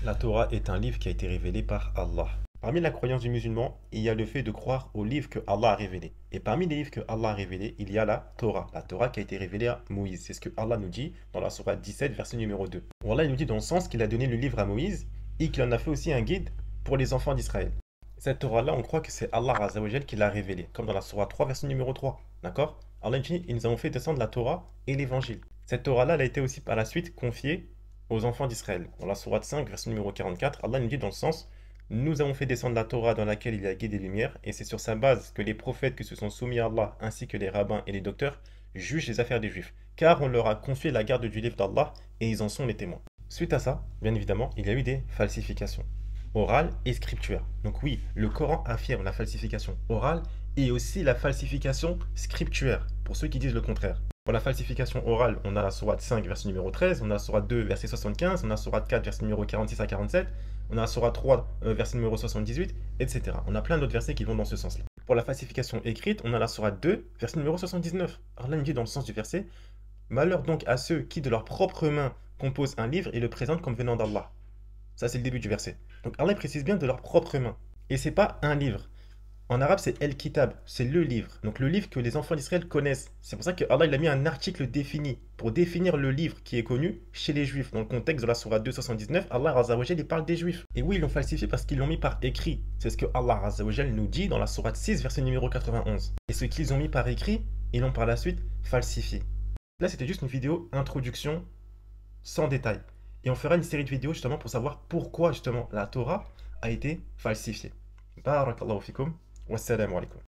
La Torah est un livre qui a été révélé par Allah. Parmi la croyance du musulman, il y a le fait de croire au livre que Allah a révélé. Et parmi les livres que Allah a révélés, il y a la Torah. La Torah qui a été révélée à Moïse. C'est ce que Allah nous dit dans la sourate 17, verset numéro 2. Où Allah nous dit dans le sens qu'il a donné le livre à Moïse et qu'il en a fait aussi un guide pour les enfants d'Israël. Cette Torah-là, on croit que c'est Allah Azzawajal qui l'a révélée, comme dans la sourate 3, verset numéro 3. D'accord? Allah dit, ils nous avons fait descendre la Torah et l'Évangile. Cette Torah-là, elle a été aussi par la suite confiée aux enfants d'Israël. Dans la sourate 5, verset numéro 44, Allah nous dit dans le sens, nous avons fait descendre la Torah dans laquelle il y a guide et lumière, et c'est sur sa base que les prophètes qui se sont soumis à Allah, ainsi que les rabbins et les docteurs, jugent les affaires des Juifs, car on leur a confié la garde du livre d'Allah, et ils en sont les témoins. Suite à ça, bien évidemment, il y a eu des falsifications, orales et scripturaires. Donc oui, le Coran affirme la falsification orale et aussi la falsification scripturaire, pour ceux qui disent le contraire. Pour la falsification orale, on a la sourate 5, verset numéro 13, on a la sourate 2, verset 75, on a la sourate 4, verset numéro 46 à 47, on a la sourate 3, verset numéro 78, etc. On a plein d'autres versets qui vont dans ce sens-là. Pour la falsification écrite, on a la sourate 2, verset numéro 79. Allah nous dit dans le sens du verset, malheur donc à ceux qui de leurs propres mains composent un livre et le présentent comme venant d'Allah. Ça, c'est le début du verset. Donc Allah précise bien de leurs propres mains. Et c'est pas un livre. En arabe, c'est El-Kitab, c'est le livre. Donc le livre que les enfants d'Israël connaissent. C'est pour ça que Allah il a mis un article défini pour définir le livre qui est connu chez les Juifs. Dans le contexte de la sourate 279, Allah Azzawajal il parle des Juifs. Et oui, ils l'ont falsifié parce qu'ils l'ont mis par écrit. C'est ce que Allah Azzawajal nous dit dans la sourate 6, verset numéro 91. Et ce qu'ils ont mis par écrit, ils l'ont par la suite falsifié. Là, c'était juste une vidéo introduction sans détail. Et on fera une série de vidéos justement pour savoir pourquoi justement la Torah a été falsifiée. Barakallahu fikum. Wassalamu alaikum.